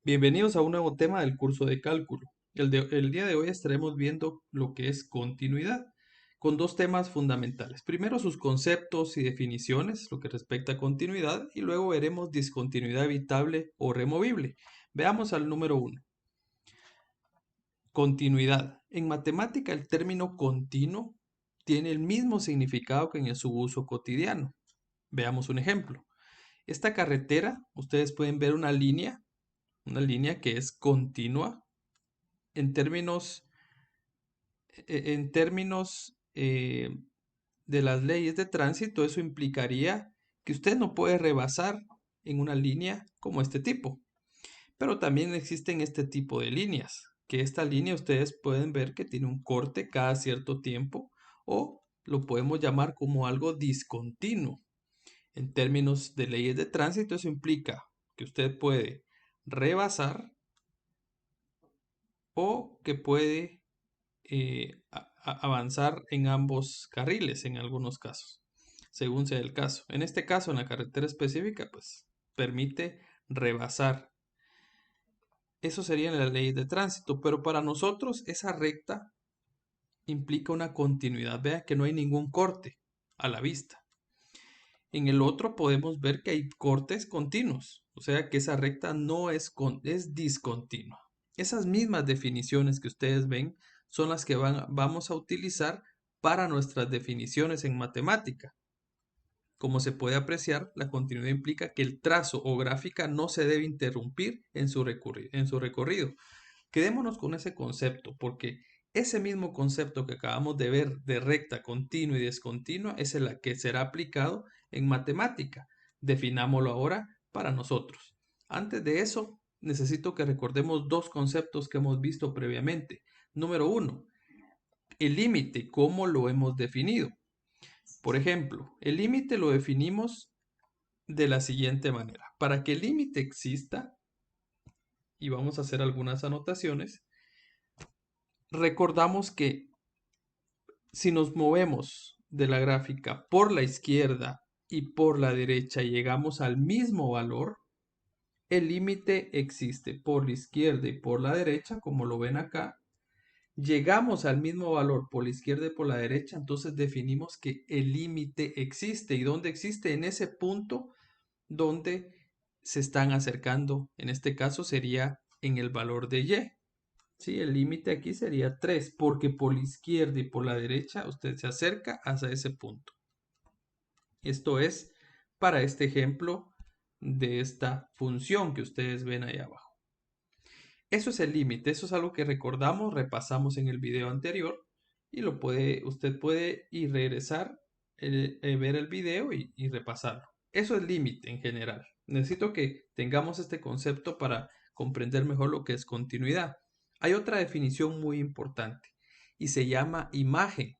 Bienvenidos a un nuevo tema del curso de cálculo. El día de hoy estaremos viendo lo que es continuidad, con dos temas fundamentales. Primero, sus conceptos y definiciones, lo que respecta a continuidad, y luego veremos discontinuidad evitable o removible. Veamos al número uno. Continuidad. En matemática, el término continuo tiene el mismo significado que en su uso cotidiano. Veamos un ejemplo. Esta carretera, ustedes pueden ver una línea que es continua en términos, en términos de las leyes de tránsito. Eso implicaría que usted no puede rebasar en una línea como este tipo. Pero también existen este tipo de líneas, que esta línea ustedes pueden ver que tiene un corte cada cierto tiempo o lo podemos llamar como algo discontinuo. En términos de leyes de tránsito, eso implica que usted puede rebasar o que puede avanzar en ambos carriles en algunos casos, según sea el caso. En este caso, en la carretera específica, pues permite rebasar. Eso sería en la ley de tránsito, pero para nosotros esa recta implica una continuidad. Vea que no hay ningún corte a la vista. En el otro podemos ver que hay cortes continuos, o sea que esa recta no es, es discontinua. Esas mismas definiciones que ustedes ven son las que vamos a utilizar para nuestras definiciones en matemática. Como se puede apreciar, la continuidad implica que el trazo o gráfica no se debe interrumpir en su recorrido. Quedémonos con ese concepto, porque ese mismo concepto que acabamos de ver de recta, continua y discontinua es el que será aplicado en matemática. Definámoslo ahora para nosotros. Antes de eso, necesito que recordemos dos conceptos que hemos visto previamente. Número uno, el límite, ¿cómo lo hemos definido? Por ejemplo, el límite lo definimos de la siguiente manera. Para que el límite exista, y vamos a hacer algunas anotaciones, recordamos que si nos movemos de la gráfica por la izquierda y por la derecha y llegamos al mismo valor, el límite existe por la izquierda y por la derecha, como lo ven acá. Llegamos al mismo valor por la izquierda y por la derecha, entonces definimos que el límite existe. ¿Y dónde existe? En ese punto donde se están acercando. En este caso sería en el valor de y. ¿Sí? El límite aquí sería 3, porque por la izquierda y por la derecha usted se acerca hasta ese punto. Esto es para este ejemplo de esta función que ustedes ven ahí abajo. Eso es el límite, eso es algo que recordamos, repasamos en el video anterior y usted puede ir regresar, ver el video y repasarlo. Eso es límite en general. Necesito que tengamos este concepto para comprender mejor lo que es continuidad. Hay otra definición muy importante y se llama imagen.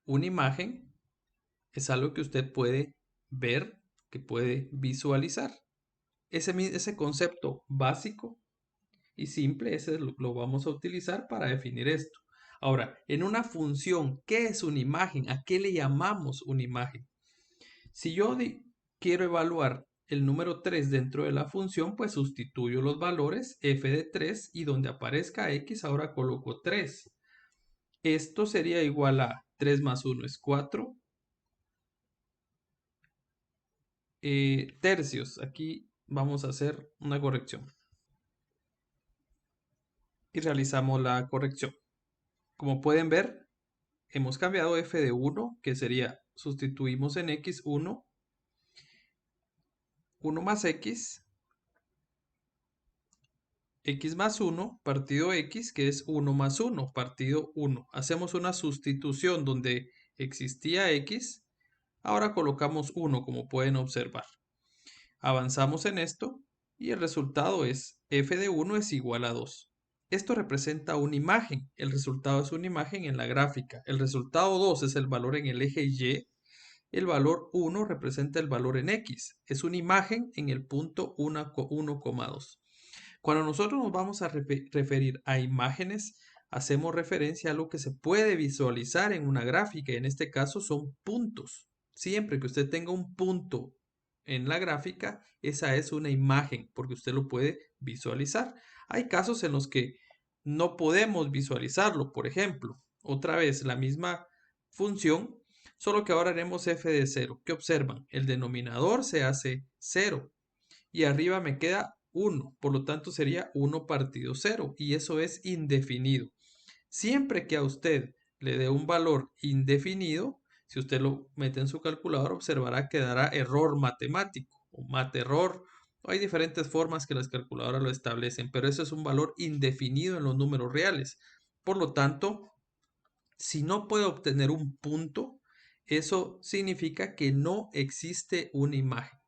Una imagen es algo que usted puede ver, que puede visualizar. Ese concepto básico y simple, ese lo vamos a utilizar para definir esto. Ahora, en una función, ¿qué es una imagen? ¿A qué le llamamos una imagen? Si yo quiero evaluar el número 3 dentro de la función, pues sustituyo los valores f de 3 y donde aparezca x ahora coloco 3. Esto sería igual a 3 más 1 es 4 tercios. Aquí vamos a hacer una corrección y realizamos la corrección. Como pueden ver, hemos cambiado f de 1, que sería, sustituimos en x 1, 1 más x más 1, partido x, que es 1 más 1, partido 1. Hacemos una sustitución donde existía x, ahora colocamos 1, como pueden observar. Avanzamos en esto y el resultado es f de 1 es igual a 2. Esto representa una imagen, el resultado es una imagen en la gráfica. El resultado 2 es el valor en el eje y, el valor 1 representa el valor en x, es una imagen en el punto 1,2. Cuando nosotros nos vamos a referir a imágenes, hacemos referencia a lo que se puede visualizar en una gráfica, y en este caso son puntos. Siempre que usted tenga un punto en la gráfica, esa es una imagen, porque usted lo puede visualizar. Hay casos en los que no podemos visualizarlo, por ejemplo, otra vez la misma función, solo que ahora haremos f de 0. ¿Qué observan? El denominador se hace 0 y arriba me queda 1, por lo tanto sería 1 partido 0 y eso es indefinido. Siempre que a usted le dé un valor indefinido, si usted lo mete en su calculadora, observará que dará error matemático o error. Hay diferentes formas que las calculadoras lo establecen, pero eso es un valor indefinido en los números reales. Por lo tanto, si no puede obtener un punto, eso significa que no existe una imagen.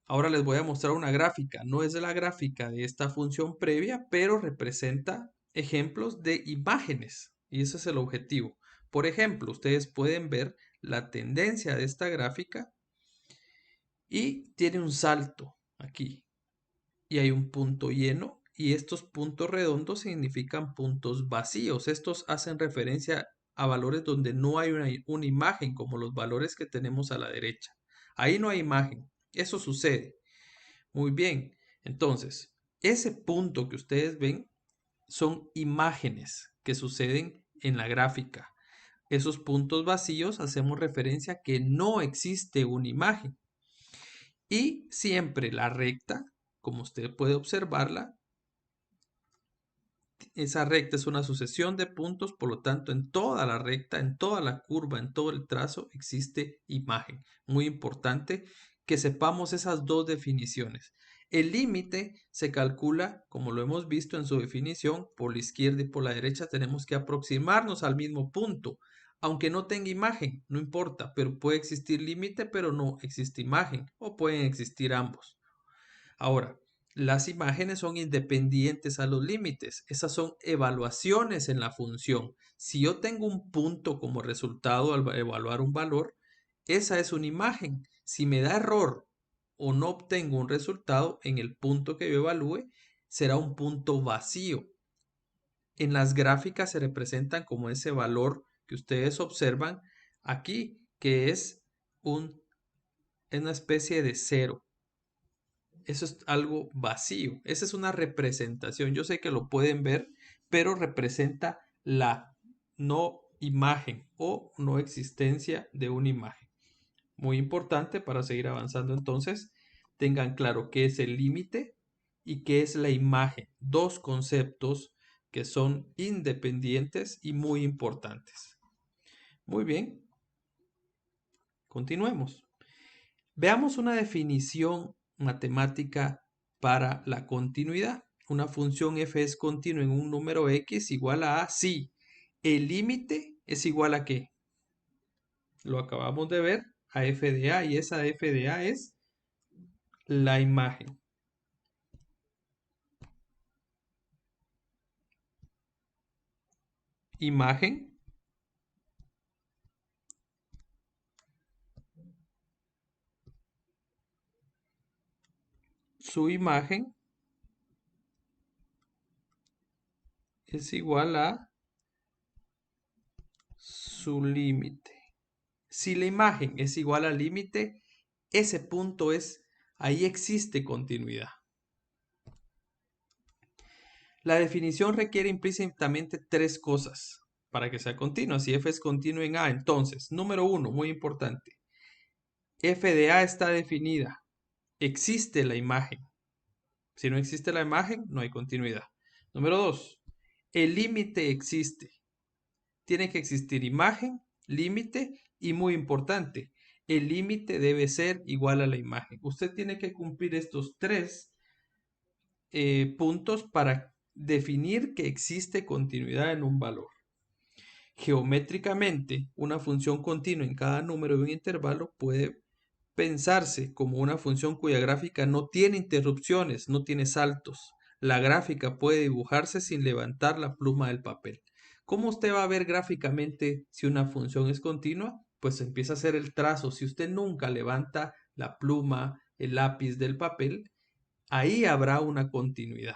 Ahora les voy a mostrar una gráfica. No es la gráfica de esta función previa, pero representa ejemplos de imágenes. Y ese es el objetivo. Por ejemplo, ustedes pueden ver la tendencia de esta gráfica y tiene un salto aquí. Y hay un punto lleno y estos puntos redondos significan puntos vacíos. Estos hacen referencia a valores donde no hay una imagen, como los valores que tenemos a la derecha. Ahí no hay imagen. Eso sucede. Muy bien, entonces, ese punto que ustedes ven son imágenes que suceden en la gráfica. Esos puntos vacíos hacemos referencia a que no existe una imagen. Y siempre la recta, como usted puede observarla, esa recta es una sucesión de puntos, por lo tanto, en toda la recta, en toda la curva, en todo el trazo, existe imagen. Muy importante que sepamos esas dos definiciones. El límite se calcula, como lo hemos visto en su definición, por la izquierda y por la derecha tenemos que aproximarnos al mismo punto. Aunque no tenga imagen, no importa, pero puede existir límite, pero no existe imagen, o pueden existir ambos. Ahora, las imágenes son independientes a los límites. Esas son evaluaciones en la función. Si yo tengo un punto como resultado al evaluar un valor, esa es una imagen. Si me da error o no obtengo un resultado en el punto que yo evalúe, será un punto vacío. En las gráficas se representan como ese valor que ustedes observan aquí, que es una especie de cero. Eso es algo vacío. Esa es una representación. Yo sé que lo pueden ver, pero representa la no imagen o no existencia de una imagen. Muy importante para seguir avanzando entonces, tengan claro qué es el límite y qué es la imagen. Dos conceptos que son independientes y muy importantes. Muy bien, continuemos. Veamos una definición matemática para la continuidad. Una función f es continua en un número x igual a si el límite es igual a ¿qué? Lo acabamos de ver, a f de a, y esa f de a es la imagen. Imagen su imagen es igual a su límite. Si la imagen es igual al límite, ese punto es, ahí existe continuidad. La definición requiere implícitamente tres cosas para que sea continua. Si f es continuo en A, entonces, número uno, muy importante, f de A está definida. Existe la imagen. Si no existe la imagen, no hay continuidad. Número dos, el límite existe. Tiene que existir imagen, límite y muy importante, el límite debe ser igual a la imagen. Usted tiene que cumplir estos tres puntos para definir que existe continuidad en un valor. Geométricamente, una función continua en cada número de un intervalo puede pensarse como una función cuya gráfica no tiene interrupciones, no tiene saltos. La gráfica puede dibujarse sin levantar la pluma del papel. ¿Cómo usted va a ver gráficamente si una función es continua? Pues empieza a hacer el trazo. Si usted nunca levanta la pluma, el lápiz del papel, ahí habrá una continuidad,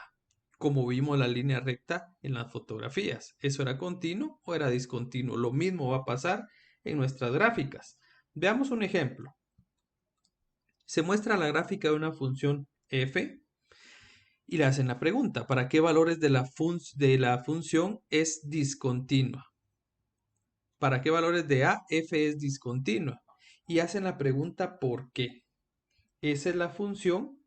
como vimos la línea recta en las fotografías. ¿Eso era continuo o era discontinuo? Lo mismo va a pasar en nuestras gráficas. Veamos un ejemplo. Se muestra la gráfica de una función f y le hacen la pregunta, ¿para qué valores de la función es discontinua? ¿Para qué valores de a, f es discontinua? Y hacen la pregunta ¿por qué? Esa es la función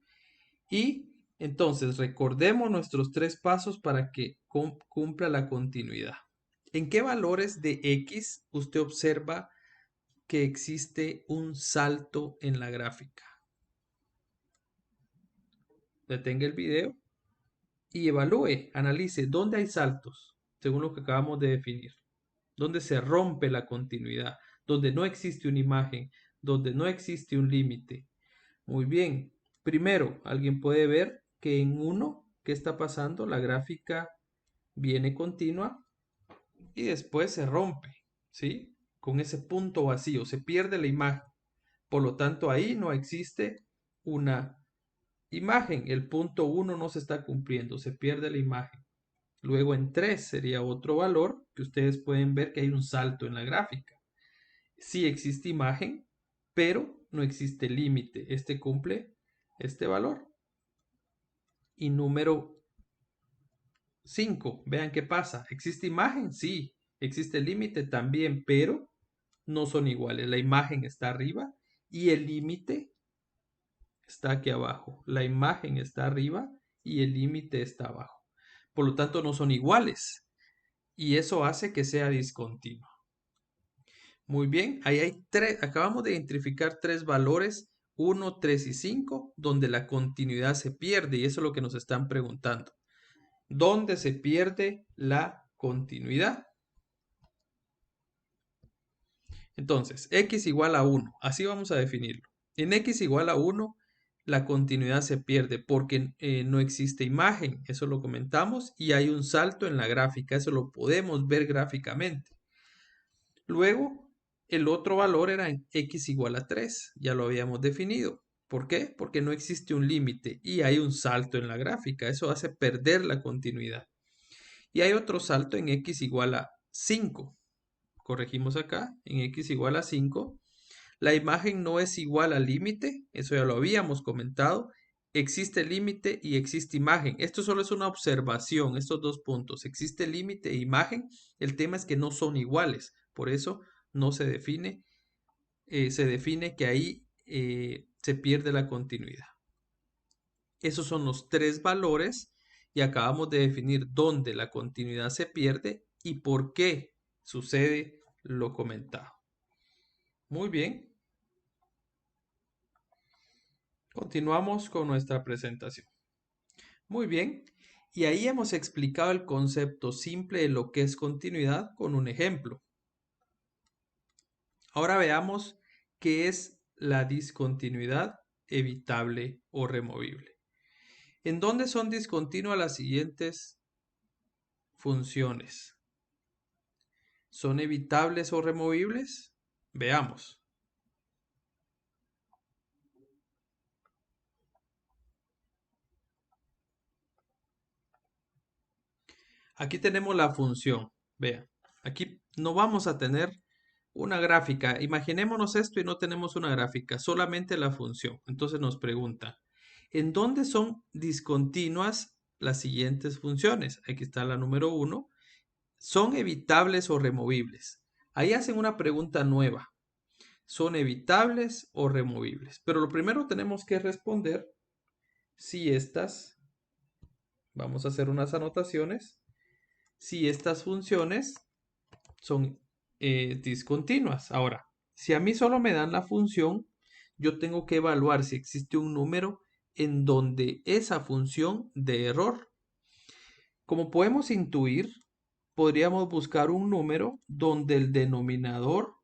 y entonces recordemos nuestros tres pasos para que cumpla la continuidad. ¿En qué valores de x usted observa que existe un salto en la gráfica? Detenga el video y evalúe, analice dónde hay saltos, según lo que acabamos de definir, dónde se rompe la continuidad, donde no existe una imagen, donde no existe un límite. Muy bien, primero, alguien puede ver que en 1, ¿qué está pasando? La gráfica viene continua y después se rompe, ¿sí? Con ese punto vacío, se pierde la imagen. Por lo tanto, ahí no existe una imagen. El punto 1 no se está cumpliendo, se pierde la imagen. Luego en 3 sería otro valor que ustedes pueden ver que hay un salto en la gráfica. Sí existe imagen, pero no existe límite. Este cumple este valor. Y número 5, vean qué pasa. ¿Existe imagen? Sí. ¿Existe límite? También, pero no son iguales. La imagen está arriba y el límite está aquí abajo. La imagen está arriba y el límite está abajo. Por lo tanto, no son iguales. Y eso hace que sea discontinuo. Muy bien, ahí hay tres, acabamos de identificar tres valores, 1, 3 y 5, donde la continuidad se pierde y eso es lo que nos están preguntando. ¿Dónde se pierde la continuidad? Entonces, x igual a 1, así vamos a definirlo. En x igual a 1, la continuidad se pierde porque no existe imagen, eso lo comentamos, y hay un salto en la gráfica, eso lo podemos ver gráficamente. Luego, el otro valor era en x igual a 3, ya lo habíamos definido. ¿Por qué? Porque no existe un límite y hay un salto en la gráfica, eso hace perder la continuidad. Y hay otro salto en x igual a 5. Corregimos acá, en x igual a 5. La imagen no es igual al límite, eso ya lo habíamos comentado. Existe límite y existe imagen. Esto solo es una observación, estos dos puntos. Existe límite e imagen. El tema es que no son iguales. Por eso no se define, se define que ahí se pierde la continuidad. Esos son los tres valores y acabamos de definir dónde la continuidad se pierde y por qué sucede lo comentado. Muy bien. Continuamos con nuestra presentación. Muy bien, y ahí hemos explicado el concepto simple de lo que es continuidad con un ejemplo. Ahora veamos qué es la discontinuidad evitable o removible. ¿En dónde son discontinuas las siguientes funciones? ¿Son evitables o removibles? Veamos. Aquí tenemos la función. Vean, aquí no vamos a tener una gráfica. Imaginémonos esto y no tenemos una gráfica, solamente la función. Entonces nos pregunta, ¿en dónde son discontinuas las siguientes funciones? Aquí está la número 1. ¿Son evitables o removibles? Ahí hacen una pregunta nueva. ¿Son evitables o removibles? Pero lo primero tenemos que responder si estas, vamos a hacer unas anotaciones, si estas funciones son discontinuas. Ahora, si a mí solo me dan la función, yo tengo que evaluar si existe un número en donde esa función dé error. Como podemos intuir, podríamos buscar un número donde el denominador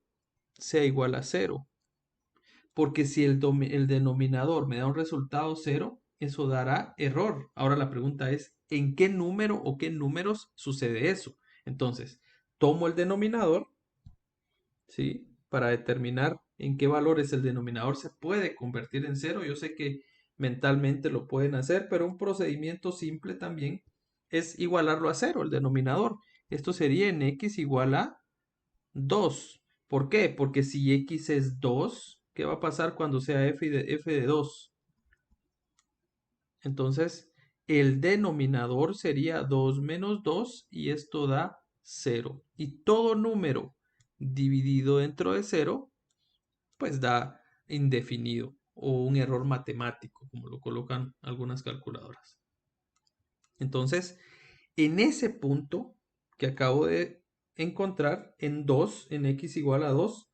sea igual a 0. Porque si el denominador me da un resultado 0, eso dará error. Ahora la pregunta es, ¿en qué número o qué números sucede eso? Entonces, tomo el denominador, ¿sí? Para determinar en qué valores el denominador se puede convertir en 0. Yo sé que mentalmente lo pueden hacer, pero un procedimiento simple también es igualarlo a 0, el denominador. Esto sería en x igual a 2. ¿Por qué? Porque si x es 2, ¿Qué va a pasar cuando sea f de 2? Entonces, el denominador sería 2 menos 2 y esto da 0. Y todo número dividido dentro de 0, pues da indefinido o un error matemático, como lo colocan algunas calculadoras. Entonces, en ese punto que acabo de encontrar, en 2, en x igual a 2,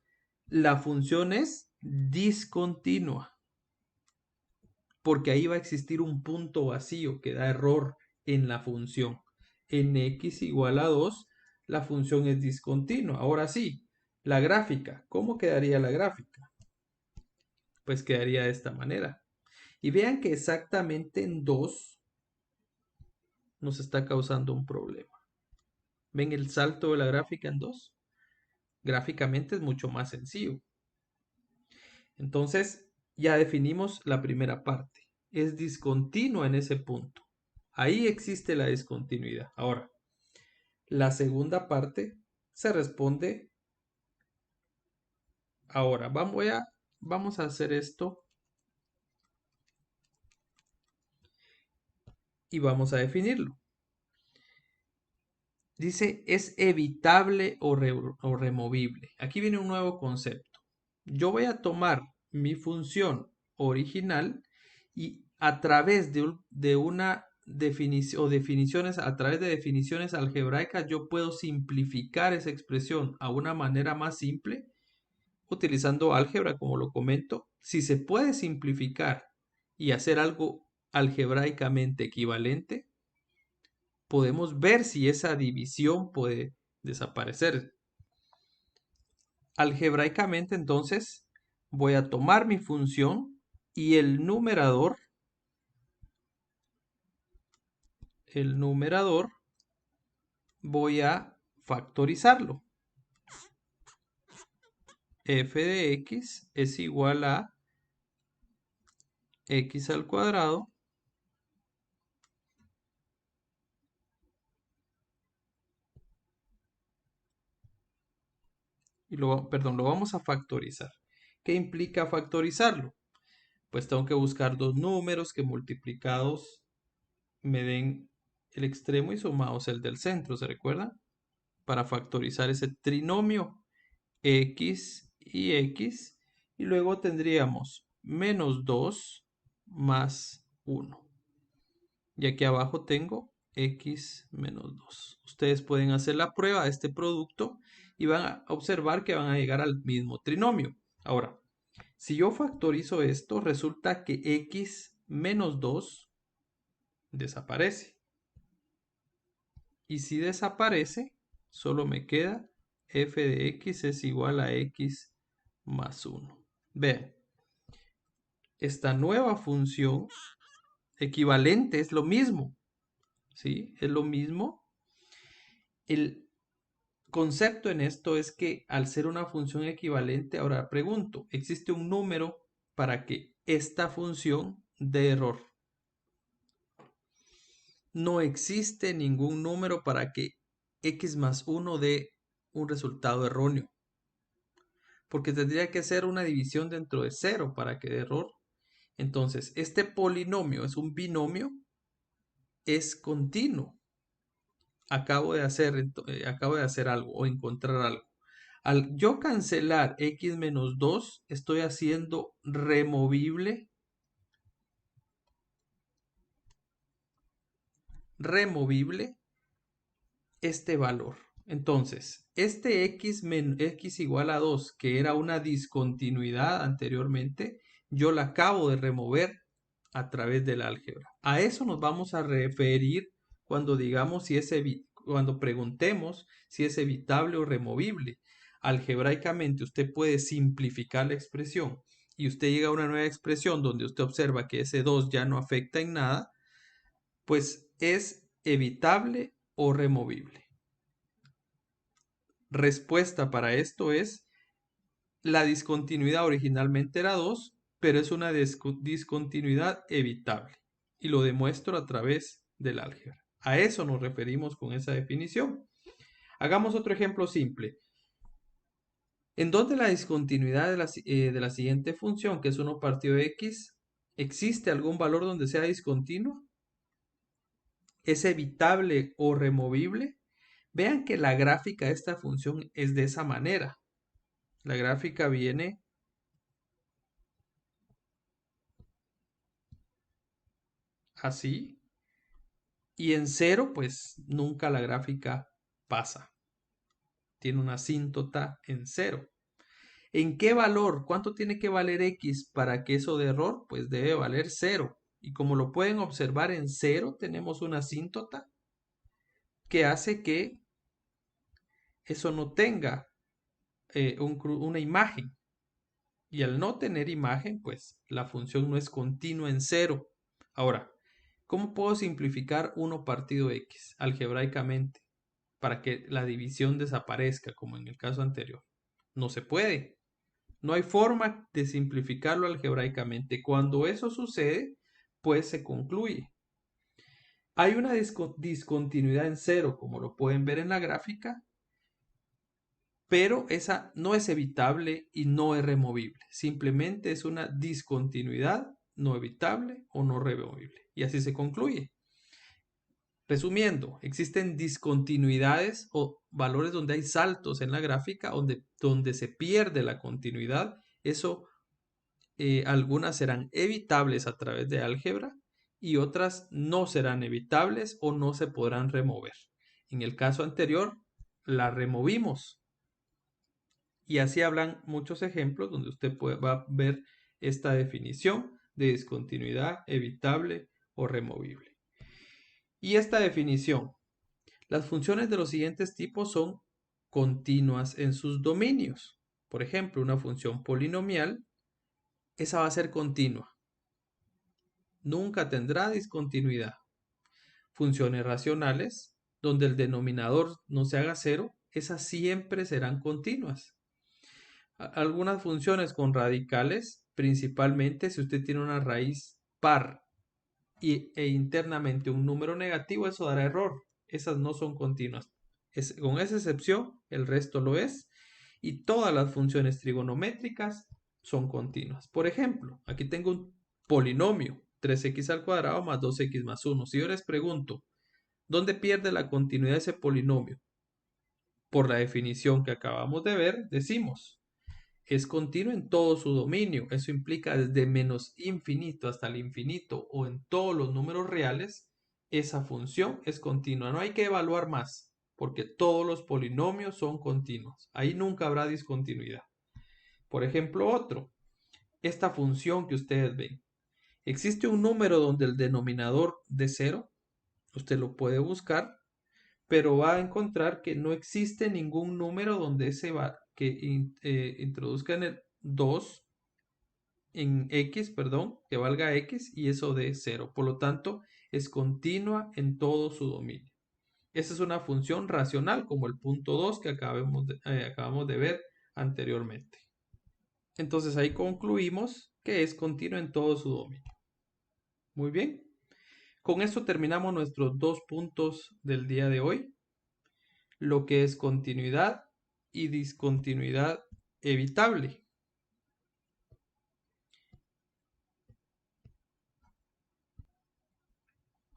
la función es discontinua, porque ahí va a existir un punto vacío que da error en la función. En x igual a 2, la función es discontinua. Ahora sí, la gráfica. ¿Cómo quedaría la gráfica? Pues quedaría de esta manera. Y vean que exactamente en 2 nos está causando un problema. ¿Ven el salto de la gráfica en 2? Gráficamente es mucho más sencillo. Entonces, ya definimos la primera parte. Es discontinua en ese punto. Ahí existe la discontinuidad. Ahora, la segunda parte se responde ahora. Vamos a hacer esto y vamos a definirlo. Dice, es evitable o removible. Aquí viene un nuevo concepto. Yo voy a tomar mi función original y a través de una definición o definiciones, a través de definiciones algebraicas, yo puedo simplificar esa expresión a una manera más simple utilizando álgebra, como lo comento. Si se puede simplificar y hacer algo algebraicamente equivalente, podemos ver si esa división puede desaparecer. Algebraicamente, entonces, voy a tomar mi función y el numerador voy a factorizarlo. F de x es igual a x al cuadrado y lo vamos a factorizar. ¿Qué implica factorizarlo? Pues tengo que buscar dos números que multiplicados me den el extremo y sumados el del centro, ¿se recuerdan? Para factorizar ese trinomio x y x, y luego tendríamos menos 2 más 1. Y aquí abajo tengo x menos 2. Ustedes pueden hacer la prueba de este producto y van a observar que van a llegar al mismo trinomio. Ahora, si yo factorizo esto, resulta que x menos 2 desaparece. Y si desaparece, solo me queda f de x es igual a x más 1. Vean, esta nueva función equivalente es lo mismo, ¿sí? Es lo mismo. El concepto en esto es que al ser una función equivalente, ahora pregunto, ¿existe un número para que esta función dé error? No existe ningún número para que x más 1 dé un resultado erróneo, porque tendría que ser una división dentro de 0 para que dé error. Entonces, este polinomio es un binomio, es continuo. Acabo de hacer algo o encontrar algo. Al yo cancelar x menos 2, estoy haciendo removible este valor. Entonces, este x igual a 2, que era una discontinuidad anteriormente, yo la acabo de remover a través del álgebra. A eso nos vamos a referir cuando digamos si es cuando preguntemos si es evitable o removible. Algebraicamente usted puede simplificar la expresión y usted llega a una nueva expresión donde usted observa que ese 2 ya no afecta en nada, pues es evitable o removible. Respuesta para esto es: la discontinuidad originalmente era 2, pero es una discontinuidad evitable. Y lo demuestro a través del álgebra. A eso nos referimos con esa definición. Hagamos otro ejemplo simple. en donde la discontinuidad de la siguiente función, que es 1 partido de x, ¿existe algún valor donde sea discontinuo? ¿Es evitable o removible? Vean que la gráfica de esta función es de esa manera. La gráfica viene así. Y en 0, pues nunca la gráfica pasa. Tiene una asíntota en 0. ¿En qué valor? ¿Cuánto tiene que valer x para que eso de error? Pues debe valer 0. Y como lo pueden observar, en 0 tenemos una asíntota que hace que eso no tenga una imagen. Y al no tener imagen, pues la función no es continua en 0. Ahora, ¿cómo puedo simplificar 1 partido x algebraicamente para que la división desaparezca, como en el caso anterior? No se puede. No hay forma de simplificarlo algebraicamente. Cuando eso sucede, pues se concluye. Hay una discontinuidad en 0, como lo pueden ver en la gráfica, pero esa no es evitable y no es removible. Simplemente es una discontinuidad no evitable o no removible. Y así se concluye. Resumiendo, existen discontinuidades o valores donde hay saltos en la gráfica, donde se pierde la continuidad. Eso, algunas serán evitables a través de álgebra y otras no serán evitables o no se podrán remover. En el caso anterior, la removimos. Y así hablan muchos ejemplos donde usted va a ver esta definición de discontinuidad evitable o removible. Y esta definición, las funciones de los siguientes tipos son continuas en sus dominios. Por ejemplo, una función polinomial, esa va a ser continua. Nunca tendrá discontinuidad. Funciones racionales, donde el denominador no se haga cero, esas siempre serán continuas. Algunas funciones con radicales, principalmente si usted tiene una raíz par e internamente un número negativo, eso dará error. Esas no son continuas. Con esa excepción, el resto lo es. Y todas las funciones trigonométricas son continuas. Por ejemplo, aquí tengo un polinomio, 3x al cuadrado más 2x más 1. Si yo les pregunto, ¿dónde pierde la continuidad ese polinomio? Por la definición que acabamos de ver, decimos, es continuo en todo su dominio. Eso implica desde menos infinito hasta el infinito o en todos los números reales, esa función es continua. No hay que evaluar más porque todos los polinomios son continuos. Ahí nunca habrá discontinuidad. Por ejemplo, otro, esta función que ustedes ven. Existe un número donde el denominador de 0, usted lo puede buscar, pero va a encontrar que no existe ningún número donde introduzca en el 2 en x, perdón, que valga x y eso de 0. Por lo tanto, es continua en todo su dominio. Esa es una función racional, como el punto 2 que acabamos de ver anteriormente. Entonces ahí concluimos que es continua en todo su dominio. Muy bien. Con esto terminamos nuestros 2 puntos del día de hoy. Lo que es continuidad y discontinuidad evitable.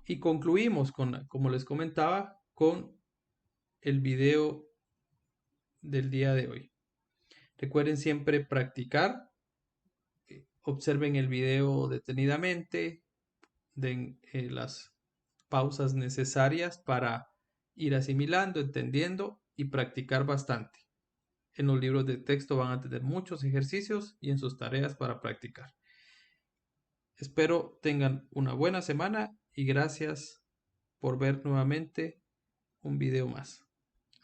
Y concluimos con, como les comentaba, con el video del día de hoy. Recuerden siempre practicar, observen el video detenidamente, den las pausas necesarias para ir asimilando, entendiendo y practicar bastante. En los libros de texto van a tener muchos ejercicios y en sus tareas para practicar. Espero tengan una buena semana y gracias por ver nuevamente un video más.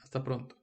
Hasta pronto.